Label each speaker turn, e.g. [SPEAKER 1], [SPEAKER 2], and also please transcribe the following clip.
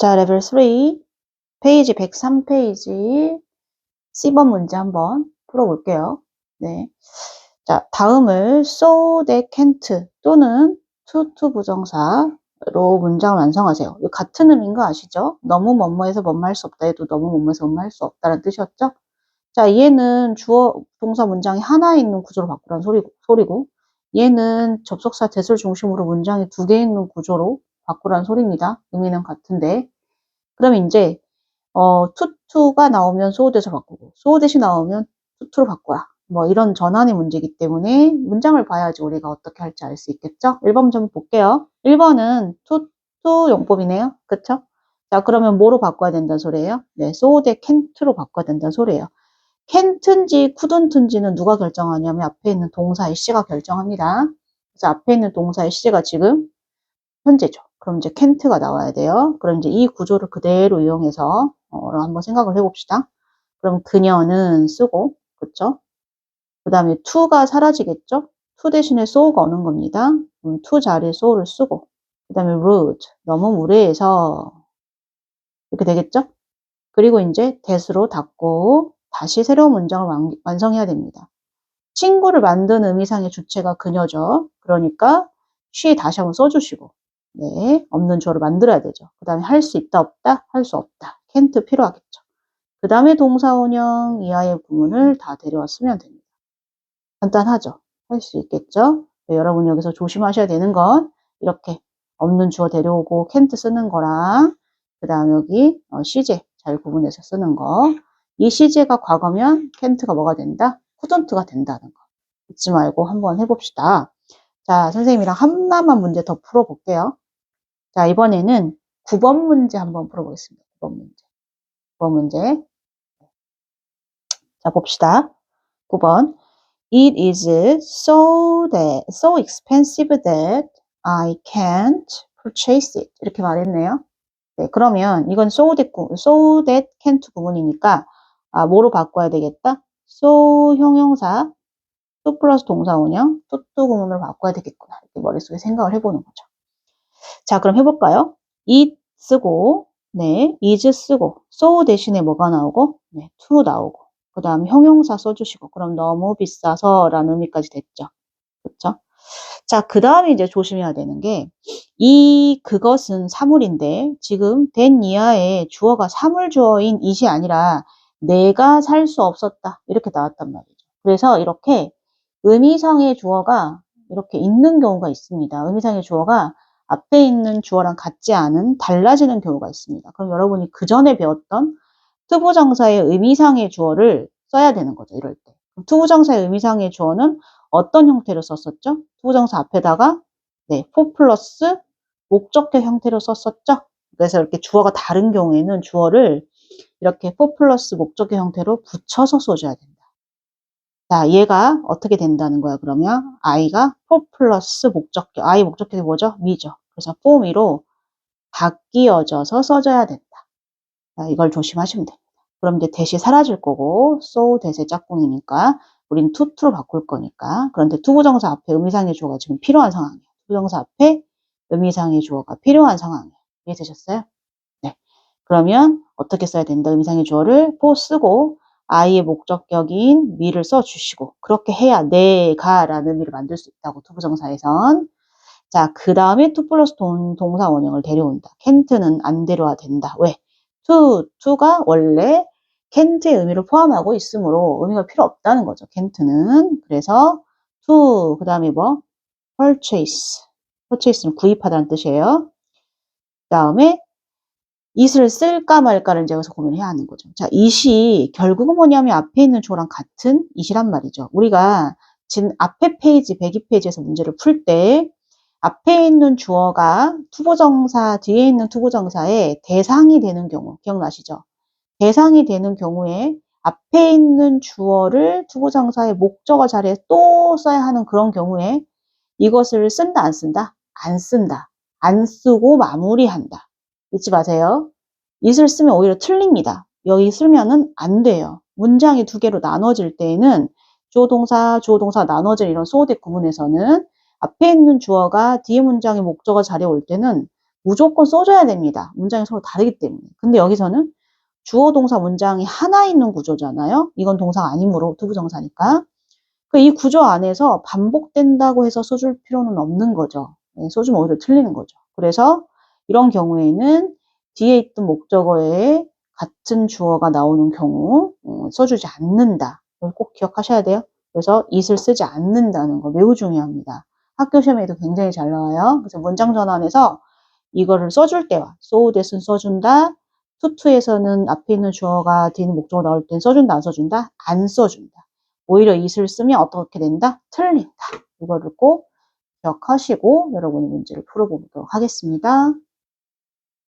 [SPEAKER 1] 자, 레벨 3, 페이지 103페이지 C번 문제 한번 풀어볼게요. 네. 자, 다음을 so that can't 또는 to 부정사로 문장을 완성하세요. 이거 같은 의미인 거 아시죠? 너무 뭐뭐해서 뭐뭐 할 수 없다 해도 너무 뭐뭐해서 뭐뭐 할 수 없다는 뜻이었죠? 자, 얘는 주어, 동사 문장이 하나 있는 구조로 바꾸라는 소리고, 얘는 접속사 that을 중심으로 문장이 두 개 있는 구조로 바꾸라는 소리입니다. 의미는 같은데. 그럼 이제 투투가 나오면 소우댓을 바꾸고 소우댓이 나오면 투투로 바꿔라. 뭐 이런 전환의 문제이기 때문에 문장을 봐야지 우리가 어떻게 할지 알 수 있겠죠? 1번 좀 볼게요. 1번은 투투 용법이네요. 그쵸? 자, 그러면 뭐로 바꿔야 된다는 소리예요? 네, 소우댓 캔트로 바꿔야 된다는 소리예요. 캔트인지 쿠던트인지는 누가 결정하냐면 앞에 있는 동사의 씨가 결정합니다. 그래서 앞에 있는 동사의 씨가 지금 현재죠. 그럼 이제 캔트가 나와야 돼요. 그럼 이제 이 구조를 그대로 이용해서 한번 생각을 해봅시다. 그럼 그녀는 쓰고, 그쵸? 그 다음에 to가 사라지겠죠? to 대신에 so가 오는 겁니다. 그럼 to 자리에 so를 쓰고, 그 다음에 rude, 너무 무례해서 이렇게 되겠죠? 그리고 이제 that으로 닫고 다시 새로운 문장을 완성해야 됩니다. 친구를 만든 의미상의 주체가 그녀죠. 그러니까 she 다시 한번 써주시고, 네, 없는 주어를 만들어야 되죠. 그 다음에 할 수 있다, 없다, 할 수 없다. can't 필요하겠죠. 그 다음에 동사원형 이하의 구문을 다 데려왔으면 됩니다. 간단하죠. 할 수 있겠죠. 네, 여러분 여기서 조심하셔야 되는 건 이렇게 없는 주어 데려오고 can't 쓰는 거랑 그 다음 여기 시제 잘 구분해서 쓰는 거. 이 시제가 과거면 can't가 뭐가 된다? couldn't가 된다는 거. 잊지 말고 한번 해봅시다. 자, 선생님이랑 하나만 문제 더 풀어볼게요. 자, 이번에는 9번 문제 한번 풀어보겠습니다. 9번 문제. 9번 문제. 자, 봅시다. 9번. It is so expensive that I can't purchase it. 이렇게 말했네요. 네, 그러면 이건 so that can't 구문이니까 뭐로 바꿔야 되겠다? so 형용사 to 플러스 동사원형 to 구문으로 바꿔야 되겠구나. 이렇게 머릿속에 생각을 해보는 거죠. 자, 그럼 해볼까요? it 쓰고, 네, is 쓰고, so 대신에 뭐가 나오고, 네, to 나오고, 그 다음에 형용사 써주시고, 그럼 너무 비싸서 라는 의미까지 됐죠. 그쵸? 자, 그 다음에 이제 조심해야 되는 게, 그것은 사물인데, 지금 된 이하에 주어가 사물 주어인 it이 아니라, 내가 살 수 없었다. 이렇게 나왔단 말이죠. 그래서 이렇게 의미상의 주어가 이렇게 있는 경우가 있습니다. 의미상의 주어가 앞에 있는 주어랑 같지 않은 달라지는 경우가 있습니다. 그럼 여러분이 그 전에 배웠던 투부정사의 의미상의 주어를 써야 되는 거죠. 이럴 때. 투부정사의 의미상의 주어는 어떤 형태로 썼었죠? 투부정사 앞에다가 네, for 플러스 목적격 형태로 썼었죠? 그래서 이렇게 주어가 다른 경우에는 주어를 이렇게 for 플러스 목적격 형태로 붙여서 써줘야 된다. 자, 얘가 어떻게 된다는 거야, 그러면? I가 for 플러스 목적격. I 목적격이 뭐죠? me죠. 그래서 for me로 바뀌어져서 써줘야 된다. 자, 이걸 조심하시면 됩니다. 그럼 이제 that이 사라질 거고, so that의 짝꿍이니까, 우린 to로 바꿀 거니까. 그런데 투부정사 앞에 의미상의 주어가 지금 필요한 상황이에요. 투부정사 앞에 의미상의 주어가 필요한 상황이에요. 이해되셨어요? 네. 그러면 어떻게 써야 된다? 의미상의 주어를 for 쓰고, I의 목적격인 me를 써주시고, 그렇게 해야 내가 라는 의미를 만들 수 있다고, 투부정사에선. 자, 그 다음에 to 플러스 동사 원형을 데려온다. can't는 안 데려와야 된다. 왜? to가 원래 can't의 의미를 포함하고 있으므로 의미가 필요 없다는 거죠. can't는. 그래서 to, 그 다음에 뭐? purchase는 구입하다는 뜻이에요. 그 다음에 it을 쓸까 말까를 이제 여기서 고민해야 하는 거죠. 자, it이 결국은 뭐냐면 앞에 있는 주어랑 같은 it이란 말이죠. 우리가 지금 앞에 페이지, 102페이지에서 문제를 풀 때 앞에 있는 주어가 투부정사, 뒤에 있는 투부정사의 대상이 되는 경우, 기억나시죠? 대상이 되는 경우에 앞에 있는 주어를 투부정사의 목적어 자리에 또 써야 하는 그런 경우에 이것을 쓴다, 안 쓴다? 안 쓴다. 안 쓰고 마무리한다. 잊지 마세요. it을 쓰면 오히려 틀립니다. 여기 쓰면은 안 돼요. 문장이 두 개로 나눠질 때에는 주어동사 나눠질 이런 소어댓 구문에서는 앞에 있는 주어가 뒤에 문장의 목적어 자리에 올 때는 무조건 써줘야 됩니다. 문장이 서로 다르기 때문에. 근데 여기서는 주어 동사 문장이 하나 있는 구조잖아요. 이건 동사가 아니므로 투부정사니까. 이 구조 안에서 반복된다고 해서 써줄 필요는 없는 거죠. 네, 써주면 오히려 틀리는 거죠. 그래서 이런 경우에는 뒤에 있던 목적어에 같은 주어가 나오는 경우 써주지 않는다. 이걸 꼭 기억하셔야 돼요. 그래서 it을 쓰지 않는다는 거 매우 중요합니다. 학교 시험에도 굉장히 잘 나와요. 그래서 문장 전환에서 이거를 써줄 때와 so that은 써준다. 투투에서는 앞에 있는 주어가 뒤에 있는 목적어 나올 땐 써준다, 안 써준다? 안 써준다. 오히려 it을 쓰면 어떻게 된다? 틀린다. 이거를 꼭 기억하시고 여러분이 문제를 풀어보도록 하겠습니다.